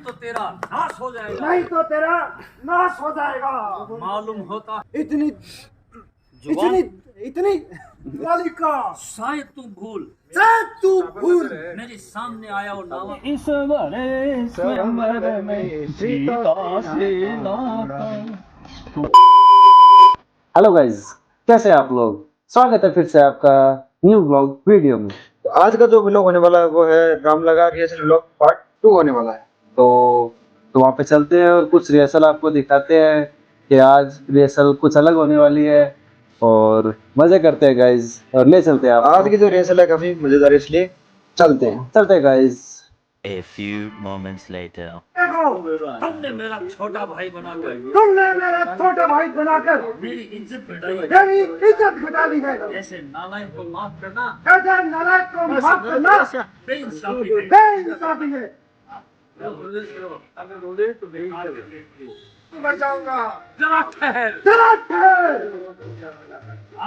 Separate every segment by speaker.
Speaker 1: तो तेरा नाश हो जाएगा।
Speaker 2: नहीं तो तेरा नाश हो जाएगा।
Speaker 1: मालूम होता
Speaker 2: इतनी
Speaker 1: जुबान
Speaker 2: इतनी इतनी बालिका
Speaker 1: शायद तू भूल
Speaker 2: शायद तू भूल
Speaker 1: मेरे सामने आया और नावा
Speaker 3: इस बड़े स्वयंवर में सीता से नाता। हेलो गाइस, कैसे हैं आप लोग। स्वागत है फिर से आपका न्यू ब्लॉग वीडियो में।
Speaker 2: तो आज का जो व्लॉग होने वाला है वो है रामलला रिहर्सल व्लॉग पार्ट 2 होने वाला है।
Speaker 3: तो वहाँ पे चलते हैं और कुछ रिहर्सल आपको दिखाते हैं कि आज रिहर्सल कुछ अलग होने वाली है और मजे करते हैं गाइस और ले चलते हैं आप।
Speaker 2: आज की जो रिहर्सल है काफी मजेदार है, इसलिए चलते हैं guys.
Speaker 4: A few moments later.
Speaker 1: तुमने मेरा छोटा भाई बनाकर मेरी इज्जत बढ़ाई है।
Speaker 2: मेरी इज्जत घटा दी है।
Speaker 1: ऐसे नालायक को माफ करना
Speaker 2: ऐसे नालायक को माफ करना
Speaker 1: बेइंसाफी है।
Speaker 2: बेइंसाफी है। मर जाऊंगा।
Speaker 1: जरा ठहर,
Speaker 2: जरा ठहर।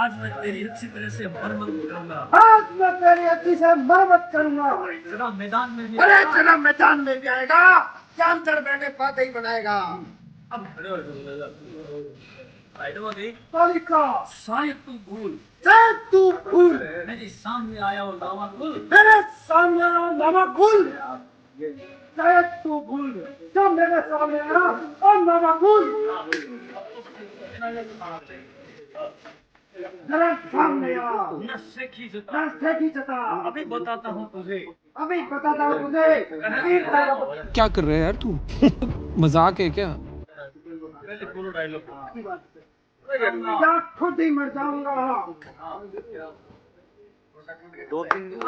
Speaker 1: आज मैं तेरी अच्छी तरह से मरम्मत करूंगा।
Speaker 2: आज मैं तेरी अच्छी से मरम्मत करूंगा।
Speaker 1: जरा मैदान में भी
Speaker 2: अरे चला मैदान में भी आएगा, चांद चढ़ बैठे पाते ही बनाएगा।
Speaker 1: अब खड़े हो गई
Speaker 2: बालिका
Speaker 1: शायद तू भूल
Speaker 2: शायद तू भूल
Speaker 1: मेरे सामने आया और नावा कुल
Speaker 2: मेरे सामने आया नामा गुल। शायद तू भूल जब मेरे सामने आया और नामा गुल मेरे सामने आया।
Speaker 1: नशे की जता
Speaker 2: रास्ते की चता
Speaker 1: अभी बताता हूँ तुझे।
Speaker 2: अभी बताता हूँ तुझे।
Speaker 5: क्या कर रहे हैं यार तू। मजाक है क्या।
Speaker 1: पहले बोलो डायलॉग।
Speaker 2: क्या खुद ही मर जाऊंगा।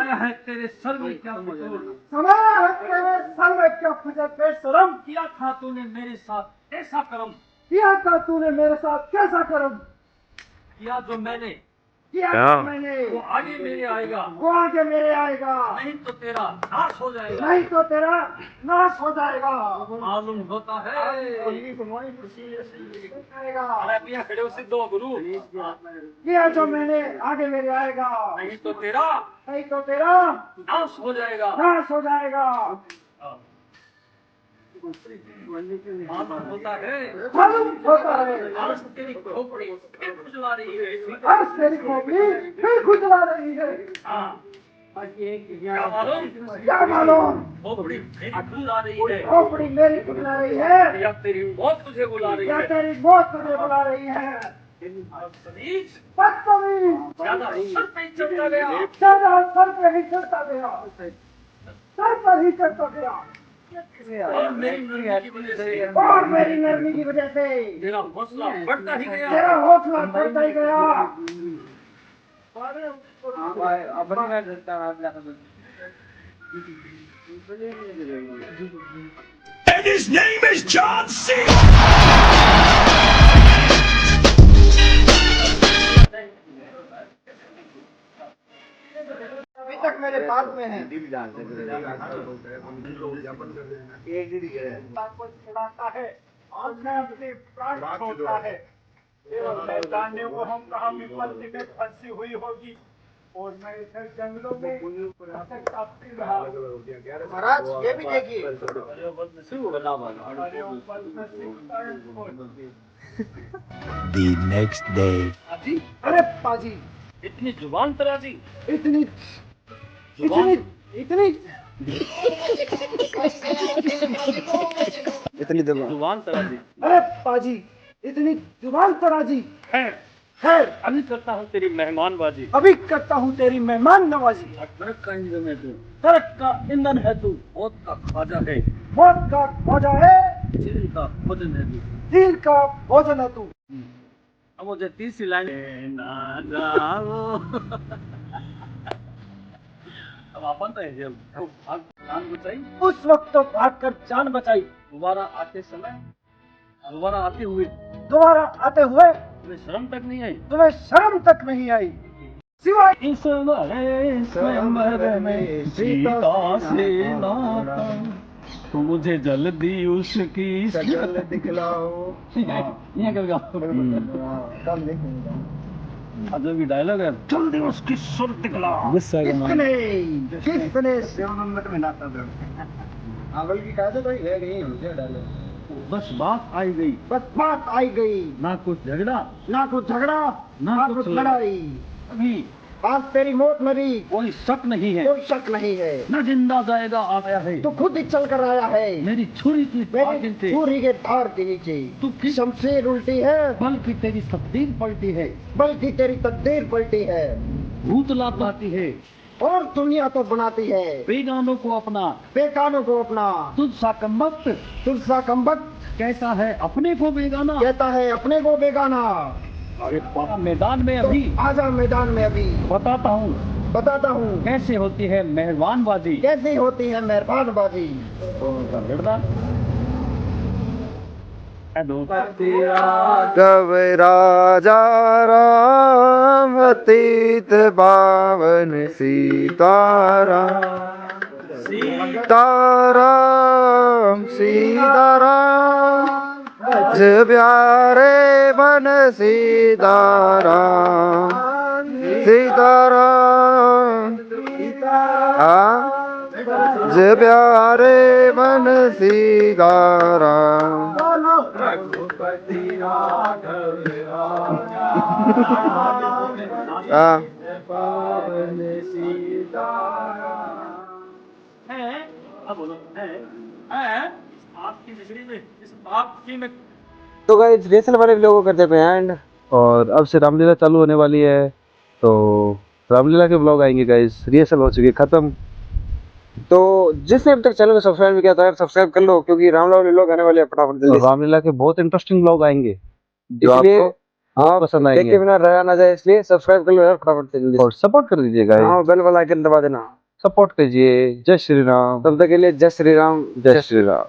Speaker 1: आया है तेरे सर में क्या कसूर?
Speaker 2: समाया है तेरे सर में क्या फुजर बेशरम।
Speaker 1: किया था तूने मेरे साथ ऐसा कर्म
Speaker 2: किया था तूने मेरे साथ कैसा कर्म।
Speaker 1: किया जो मैंने
Speaker 2: किया था मैंने
Speaker 1: वो आगे मेरे आएगा।
Speaker 2: वो आगे मेरे आएगा।
Speaker 1: नहीं तो तेरा नाश हो जाएगा।
Speaker 2: नहीं तो तेरा नाश हो जाएगा।
Speaker 1: मालूम होता है अरे पिया खड़े हो सिद्धो गुरु।
Speaker 2: किया जो मैंने आगे मेरे आएगा।
Speaker 1: नहीं तो तेरा
Speaker 2: नहीं तो तेरा
Speaker 1: नाश हो जाएगा।
Speaker 2: नाश हो जाएगा।
Speaker 1: मालूम होता है
Speaker 2: मालूम होता है
Speaker 1: आज तेरी खोपड़ी फिर खुजला रही है।
Speaker 2: आज तेरी खोपड़ी फिर खुजला रही है।
Speaker 1: क्या मालूम
Speaker 2: क्या मालूम
Speaker 1: खोपड़ी मेरी खुजला रही है
Speaker 2: खोपड़ी मेरी खुजला रही है
Speaker 1: या तेरी मौत तुझे बुला रही
Speaker 2: या
Speaker 1: है।
Speaker 2: तेरी मौत तुझे बुला रही है।
Speaker 1: बदतमीज,
Speaker 2: बदतमीज
Speaker 1: ज्यादा सर पे चढ़ता गया।
Speaker 2: ज्यादा सर पे ही चढ़ता गया। सर पर ही चढ़ता गया।
Speaker 1: और मेरी नरमी की वजह से
Speaker 2: और मेरी नरमी की वजह से
Speaker 1: तेरा हौसला बढ़ता ही गया।
Speaker 2: तेरा हौसला बढ़ता ही गया।
Speaker 4: And his name is John C.
Speaker 2: अभी तक मेरे पास में है। को छुड़ाता है और मैं अपने प्राण छोड़ता है। केवल मैं जानने को हम कहाँ विपत्ति में फंसी हुई होगी और मैं इधर जंगलों में काफी रहा। महाराज ये भी देखिए।
Speaker 4: The next day.
Speaker 2: अरे पाजी
Speaker 1: इतनी जुबान तराजी
Speaker 2: इतनी
Speaker 1: जुबान
Speaker 2: इतनी
Speaker 1: जुबान तराजी
Speaker 2: अरे पाजी इतनी जुबान तराजी
Speaker 1: है।
Speaker 2: खैर
Speaker 1: अभी करता हूँ तेरी मेहमानबाजी।
Speaker 2: अभी करता हूँ तेरी मेहमान नवाजी।
Speaker 1: नरक का ईंधन है तू,
Speaker 2: नरक का ईंधन है तू।
Speaker 1: मौत का ख्वाजा है,
Speaker 2: मौत का ख्वाजा है।
Speaker 1: जेल का भोजन है तू।
Speaker 2: तीर का भोजन है तू।
Speaker 1: अब मुझे तीसरी लाइन ना जाओ। अब अपन तो है जब भाग जान बचाई।
Speaker 2: उस वक्त तो भागकर जान बचाई।
Speaker 1: दोबारा आते समय दोबारा आते हुए
Speaker 2: दोबारा आते हुए
Speaker 1: तुम्हें शर्म तक नहीं आई।
Speaker 2: तुम्हें शर्म तक नहीं आई सिवाय
Speaker 3: इस बड़े स्वयंवर में सीता से नाता। तो मुझे जल्दी उसकी
Speaker 2: शक्ल दिखलाओ।
Speaker 3: यहाँ कर
Speaker 2: कम देखेंगे।
Speaker 3: जो भी डायलॉग है जल्दी उसकी सुर दिखला। गुस्सा
Speaker 2: किसने शिरोमणि में नाता दे। आंगल की कहा तो है नहीं मुझे डालो।
Speaker 1: बस बात आई गई,
Speaker 2: बस बात आई गई,
Speaker 1: ना कुछ झगड़ा,
Speaker 2: ना कुछ झगड़ा,
Speaker 1: ना
Speaker 2: ना
Speaker 1: कुछ
Speaker 2: कुछ लड़ाई।
Speaker 1: अभी
Speaker 2: आज तेरी मौत मरी,
Speaker 1: कोई शक नहीं है,
Speaker 2: कोई शक नहीं है।
Speaker 1: न जिंदा जाएगा आया है,
Speaker 2: तू खुद ही चल कर आया है
Speaker 1: मेरी छुरी की
Speaker 2: मेरी
Speaker 1: आगे से,
Speaker 2: छुरी के धार के नीचे।
Speaker 1: तू किस
Speaker 2: शमशीर उल्टी है,
Speaker 1: बल्कि तेरी तकदीर पलटी है,
Speaker 2: बल्कि तेरी तकदीर पलटी है,
Speaker 1: भूत लाती है,
Speaker 2: और दुनिया तो बनाती है
Speaker 1: बेगानों को अपना,
Speaker 2: बेगानों को अपना।
Speaker 1: तुझ सा कमबख्त
Speaker 2: तुलसा कमबख्त
Speaker 1: कहता है अपने को बेगाना।
Speaker 2: कहता है अपने को बेगाना।
Speaker 1: अरे बाबा, मैदान में अभी
Speaker 2: तो आजा मैदान में अभी,
Speaker 1: बताता हूँ
Speaker 2: बताता हूँ
Speaker 1: कैसे होती है मेहरबानबाजी।
Speaker 2: कैसी होती है मेहरबानबाजी।
Speaker 1: लड़ना
Speaker 3: जब राजा राम अतीत पावन सीताराम, सीताराम सीताराम, जब प्यारे बन सीताराम, सीताराम, जब प्यारे बन सीताराम।
Speaker 1: आपकी नगरी में इस आपकी में
Speaker 3: तो गाइस रिहर्सल वाले व्लॉग को करते हैं एंड, और अब से रामलीला चालू होने वाली है, तो रामलीला के व्लॉग आएंगे गाइस। रिहर्सल हो चुकी है खत्म, तो जिसने अब तक चैनल को सब्सक्राइब नहीं किया था सब्सक्राइब कर लो, क्योंकि रामलीला व्लॉग आने वाले हैं फटाफट जल्दी। रामलीला के बहुत इंटरेस्टिंग व्लॉग आएंगे जो आपको हाँ पसंद आएंगे, देख के बिना रहा ना जाए, इसलिए सब्सक्राइब कर लो यार फटाफट से जल्दी, और सपोर्ट कर दीजिएगा। हाँ बेल वाला आइकन दबा देना, सपोर्ट कीजिए। जय श्री राम। तब तक के लिए जय श्री राम, जय श्री राम।